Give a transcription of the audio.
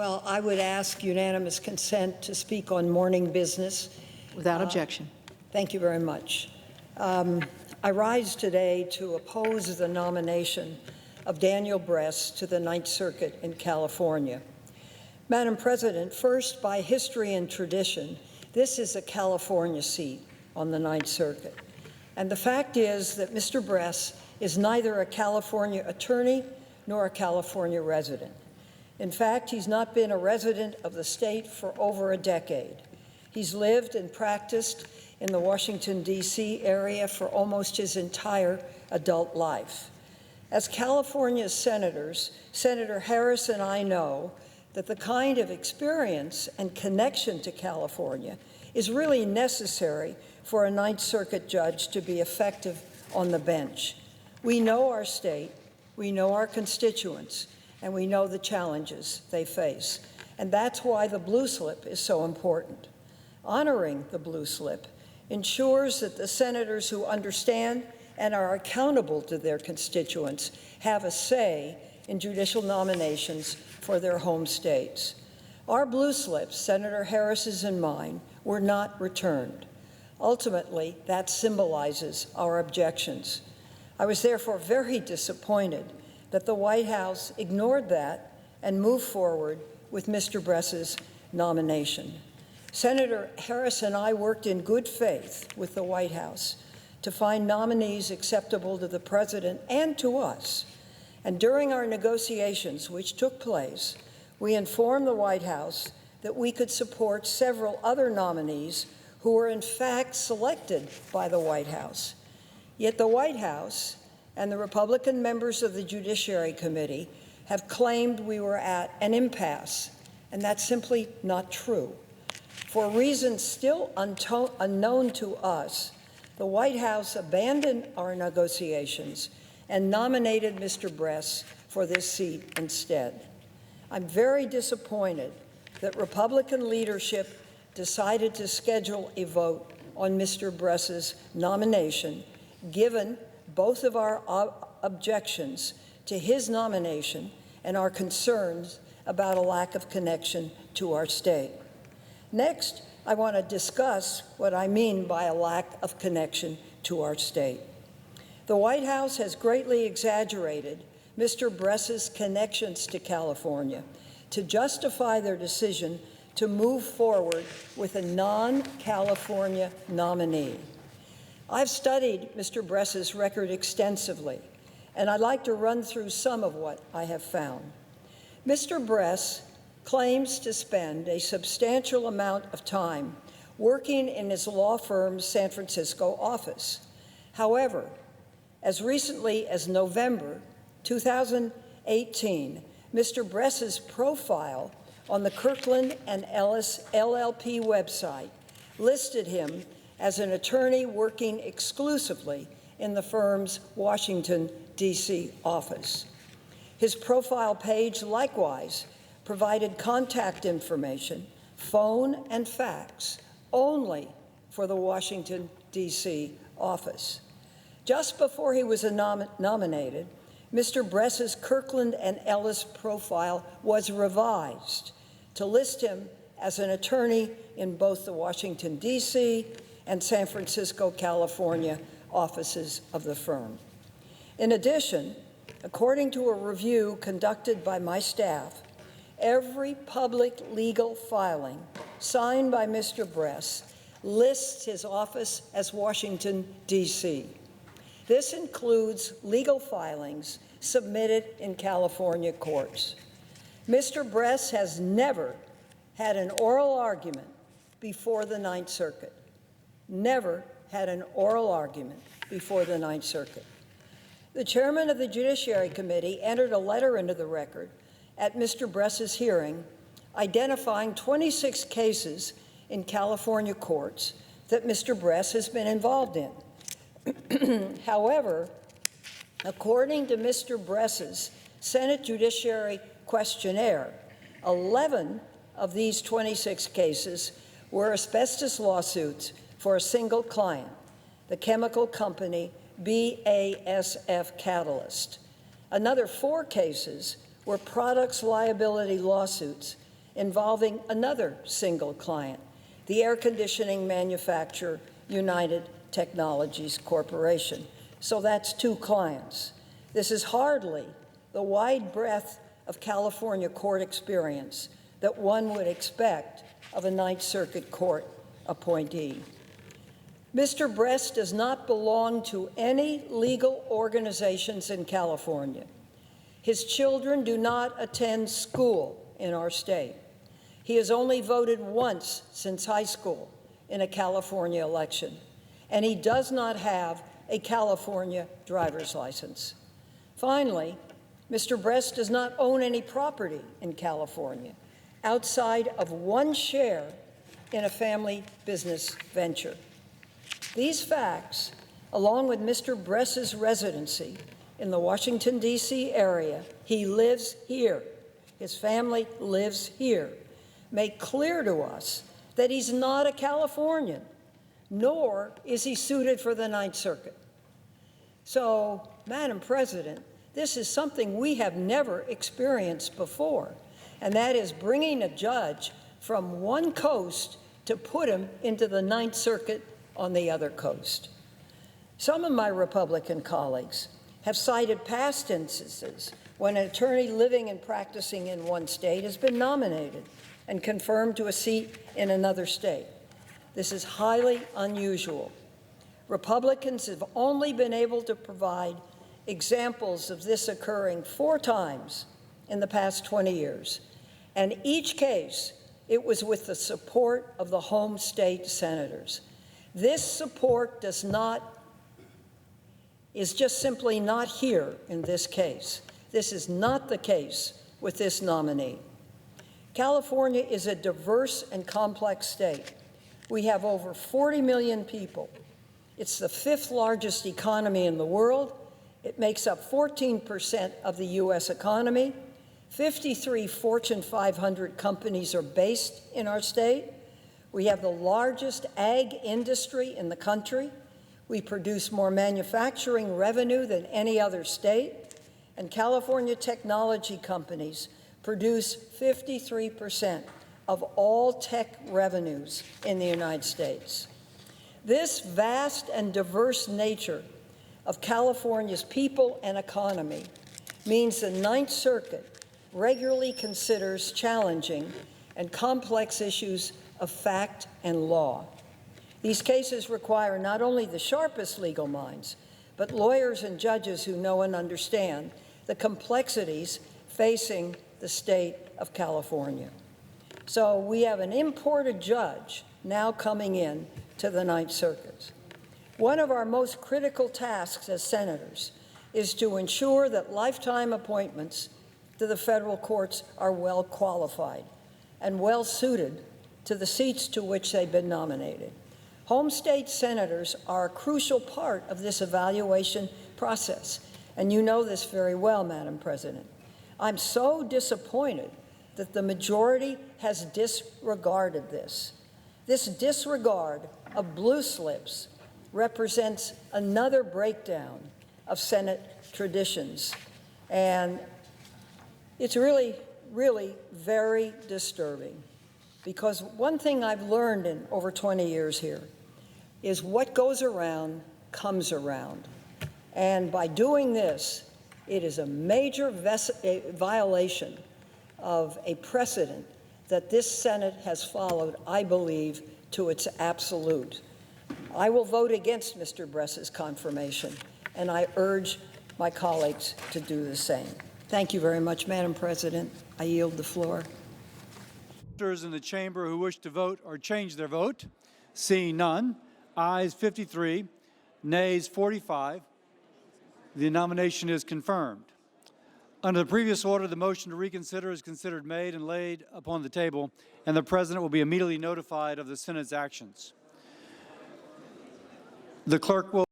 Well, I would ask unanimous consent to speak on morning business. Without objection. Thank you very much. I rise today to oppose the nomination of Daniel Bress to the Ninth Circuit in California. Madam President, first, by history and tradition, this is a California seat on the Ninth Circuit. And the fact is that Mr. Bress is neither a California attorney nor a California resident. In fact, he's not been a resident of the state for over a decade. He's lived and practiced in the Washington, D.C. area for almost his entire adult life. As California's senators, Senator Harris and I know that the kind of experience and connection to California is really necessary for a Ninth Circuit judge to be effective on the bench. We know our state, we know our constituents, and we know the challenges they face. And that's why the blue slip is so important. Honoring the blue slip ensures that the senators who understand and are accountable to their constituents have a say in judicial nominations for their home states. Our blue slips, Senator Harris's and mine, were not returned. Ultimately, that symbolizes our objections. I was therefore very disappointed that the White House ignored that and moved forward with Mr. Bress's nomination. Senator Harris and I worked in good faith with the White House to find nominees acceptable to the President and to us. And during our negotiations, which took place, we informed the White House that we could support several other nominees who were in fact selected by the White House. Yet the White House and the Republican members of the Judiciary Committee have claimed we were at an impasse, and that's simply not true. For reasons still unknown to us, the White House abandoned our negotiations and nominated Mr. Bress for this seat instead. I'm very disappointed that Republican leadership decided to schedule a vote on Mr. Bress's nomination, given both of our objections to his nomination and our concerns about a lack of connection to our state. Next, I want to discuss what I mean by a lack of connection to our state. The White House has greatly exaggerated Mr. Bress's connections to California to justify their decision to move forward with a non-California nominee. I've studied Mr. Bress's record extensively, and I'd like to run through some of what I have found. Mr. Bress claims to spend a substantial amount of time working in his law firm's San Francisco office. However, as recently as November 2018, Mr. Bress's profile on the Kirkland and Ellis LLP website listed him as an attorney working exclusively in the firm's Washington, D.C. office. His profile page likewise provided contact information, phone and fax, only for the Washington, D.C. office. Just before he was nominated, Mr. Bress's Kirkland and Ellis profile was revised to list him as an attorney in both the Washington, D.C. and San Francisco, California offices of the firm. In addition, according to a review conducted by my staff, every public legal filing signed by Mr. Bress lists his office as Washington, D.C. This includes legal filings submitted in California courts. Mr. Bress has never had an oral argument before the Ninth Circuit. Never had an oral argument before the Ninth Circuit. The chairman of the Judiciary Committee entered a letter into the record at Mr. Bress's hearing identifying 26 cases in California courts that Mr. Bress has been involved in. However, according to Mr. Bress's Senate Judiciary questionnaire, 11 of these 26 cases were asbestos lawsuits for a single client, the chemical company BASF Catalyst. Another 4 cases were products liability lawsuits involving another single client, the air conditioning manufacturer United Technologies Corporation. So that's 2 clients. This is hardly the wide breadth of California court experience that one would expect of a Ninth Circuit Court appointee. Mr. Bress does not belong to any legal organizations in California. His children do not attend school in our state. He has only voted once since high school in a California election, and he does not have a California driver's license. Finally, Mr. Bress does not own any property in California outside of 1 share in a family business venture. These facts, along with Mr. Bress's residency in the Washington, D.C. area, he lives here, his family lives here, make clear to us that he's not a Californian, nor is he suited for the Ninth Circuit. So, Madam President, this is something we have never experienced before, and that is bringing a judge from one coast to put him into the Ninth Circuit on the other coast. Some of my Republican colleagues have cited past instances when an attorney living and practicing in one state has been nominated and confirmed to a seat in another state. This is highly unusual. Republicans have only been able to provide examples of this occurring 4 times in the past 20 years. And each case, it was with the support of the home state senators. This support is just simply not here in this case. This is not the case with this nominee. California is a diverse and complex state. We have over 40 million people. It's the 5th largest economy in the world. It makes up 14% of the U.S. economy. 53 Fortune 500 companies are based in our state. We have the largest ag industry in the country. We produce more manufacturing revenue than any other state. And California technology companies produce 53% of all tech revenues in the United States. This vast and diverse nature of California's people and economy means the Ninth Circuit regularly considers challenging and complex issues of fact and law. These cases require not only the sharpest legal minds, but lawyers and judges who know and understand the complexities facing the state of California. So we have an imported judge now coming in to the Ninth Circuit. One of our most critical tasks as senators is to ensure that lifetime appointments to the federal courts are well qualified and well suited to the seats to which they've been nominated. Home state senators are a crucial part of this evaluation process, and you know this very well, Madam President. I'm so disappointed that the majority has disregarded this. This disregard of blue slips represents another breakdown of Senate traditions, and it's really, really very disturbing, because one thing I've learned in over 20 years here is what goes around comes around. And by doing this, it is a major violation of a precedent that this Senate has followed, I believe, to its absolute. I will vote against Mr. Bress's confirmation, and I urge my colleagues to do the same. Thank you very much, Madam President. I yield the floor. Senators in the chamber who wish to vote or change their vote? Seeing none. Ayes 53, nays 45. The nomination is confirmed. Under the previous order, the motion to reconsider is considered made and laid upon the table, and the President will be immediately notified of the Senate's actions. The clerk will